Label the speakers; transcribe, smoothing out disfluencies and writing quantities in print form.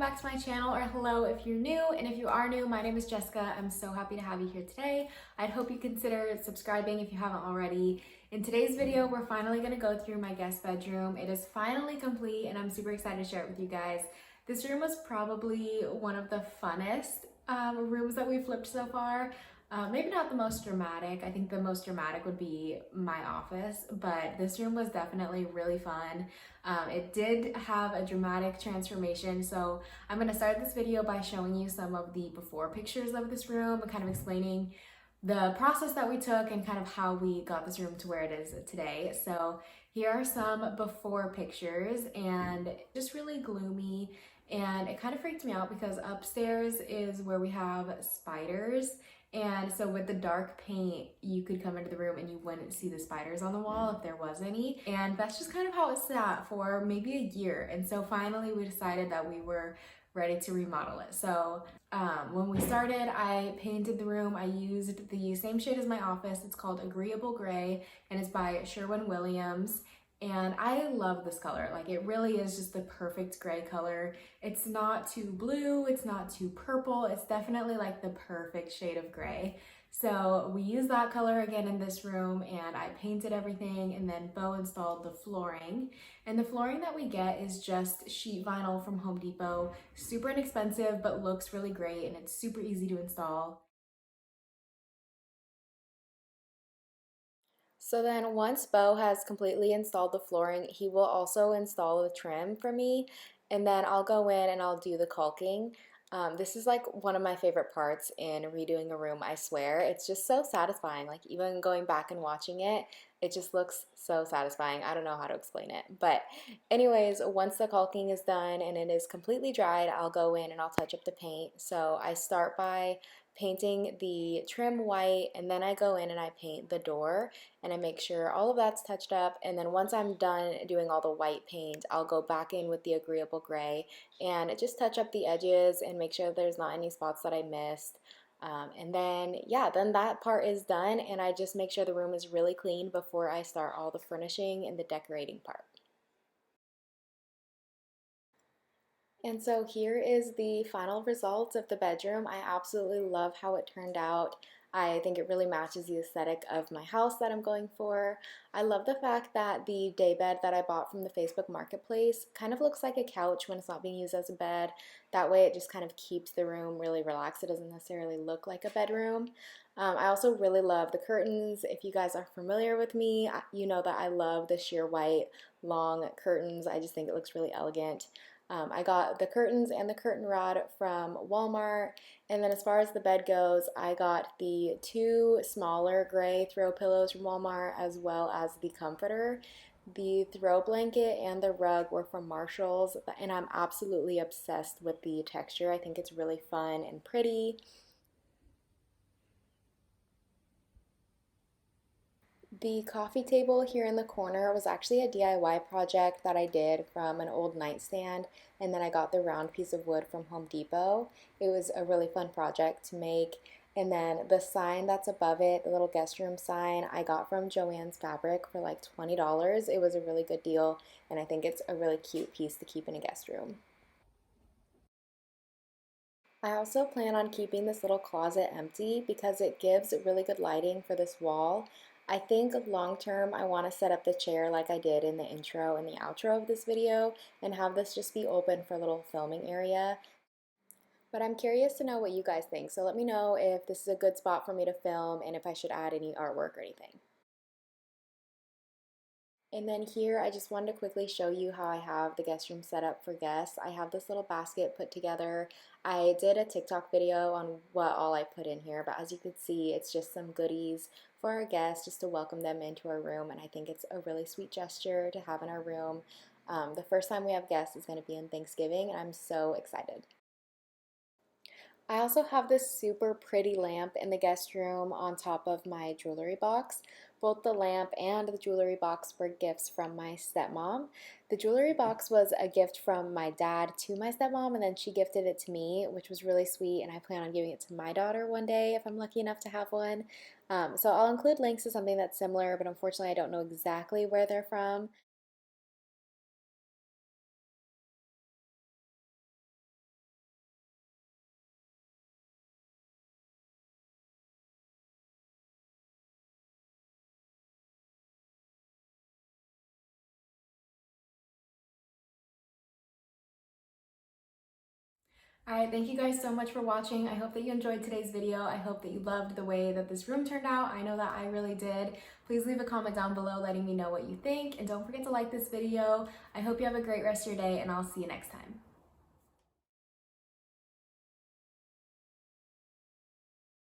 Speaker 1: back to my channel, or hello if you're new, and if you are new, my name is Jessica. I'm so happy to have you here today. I'd hope you consider subscribing if you haven't already. In today's video, we're finally going to go through my guest bedroom. It is finally complete and I'm super excited to share it with you guys. This room was probably one of the funnest rooms that we've flipped so far. Maybe not the most dramatic. I think the most dramatic would be my office, but this room was definitely really fun. It did have a dramatic transformation, so I'm going to start this video by showing you some of the before pictures of this room and kind of explaining the process that we took and kind of how we got this room to where it is today. So here are some before pictures, and just really gloomy, and it kind of freaked me out because upstairs is where we have spiders. And so with the dark paint, you could come into the room and you wouldn't see the spiders on the wall if there was any. And that's just kind of how it sat for maybe a year. And so finally we decided that we were ready to remodel it. So when we started, I painted the room. I used the same shade as my office. It's called Agreeable Gray and it's by Sherwin-Williams. And I love this color. Like, it really is just the perfect gray color. It's not too blue, it's not too purple. It's definitely like the perfect shade of gray. So we used that color again in this room, and I painted everything, and then Bo installed the flooring. And the flooring that we get is just sheet vinyl from Home Depot. Super inexpensive, but looks really great, and it's super easy to install. So then once Bo has completely installed the flooring, he will also install the trim for me, and then I'll go in and I'll do the caulking. This is like one of my favorite parts in redoing a room, I swear. It's just so satisfying. Like, even going back and watching it, it just looks so satisfying. I don't know how to explain it. But anyways, once the caulking is done and it is completely dried, I'll go in and I'll touch up the paint. So I start by painting the trim white, and then I go in and I paint the door and I make sure all of that's touched up. And then once I'm done doing all the white paint, I'll go back in with the Agreeable Gray and just touch up the edges and make sure there's not any spots that I missed. And then, yeah, then that part is done, and I just make sure the room is really clean before I start all the furnishing and the decorating part. And so here is the final result of the bedroom. I absolutely love how it turned out. I think it really matches the aesthetic of my house that I'm going for. I love the fact that the daybed that I bought from the Facebook Marketplace kind of looks like a couch when it's not being used as a bed. That way it just kind of keeps the room really relaxed. It doesn't necessarily look like a bedroom. I also really love the curtains. If you guys are familiar with me, you know that I love the sheer white long curtains. I just think it looks really elegant. I got the curtains and the curtain rod from Walmart. And then as far as the bed goes, I got the two smaller gray throw pillows from Walmart, as well as the comforter. The throw blanket and the rug were from Marshall's, and I'm absolutely obsessed with the texture. I think it's really fun and pretty. The coffee table here in the corner was actually a DIY project that I did from an old nightstand, and then I got the round piece of wood from Home Depot. It was a really fun project to make. And then the sign that's above it, the little guest room sign, I got from Joann's Fabric for like $20. It was a really good deal, and I think it's a really cute piece to keep in a guest room. I also plan on keeping this little closet empty because it gives really good lighting for this wall. I think long term I want to set up the chair like I did in the intro and the outro of this video and have this just be open for a little filming area. But I'm curious to know what you guys think, so let me know if this is a good spot for me to film and if I should add any artwork or anything. And then here, I just wanted to quickly show you how I have the guest room set up for guests. I have this little basket put together. I did a TikTok video on what all I put in here, but as you can see, it's just some goodies for our guests just to welcome them into our room, and I think it's a really sweet gesture to have in our room. The first time we have guests is going to be on Thanksgiving, and I'm so excited. I also have this super pretty lamp in the guest room on top of my jewelry box. Both the lamp and the jewelry box were gifts from my stepmom. The jewelry box was a gift from my dad to my stepmom, and then she gifted it to me, which was really sweet, and I plan on giving it to my daughter one day if I'm lucky enough to have one. So I'll include links to something that's similar, but unfortunately I don't know exactly where they're from. Alright, thank you guys so much for watching. I hope that you enjoyed today's video. I hope that you loved the way that this room turned out. I know that I really did. Please leave a comment down below letting me know what you think, and don't forget to like this video. I hope you have a great rest of your day, and I'll see you next time.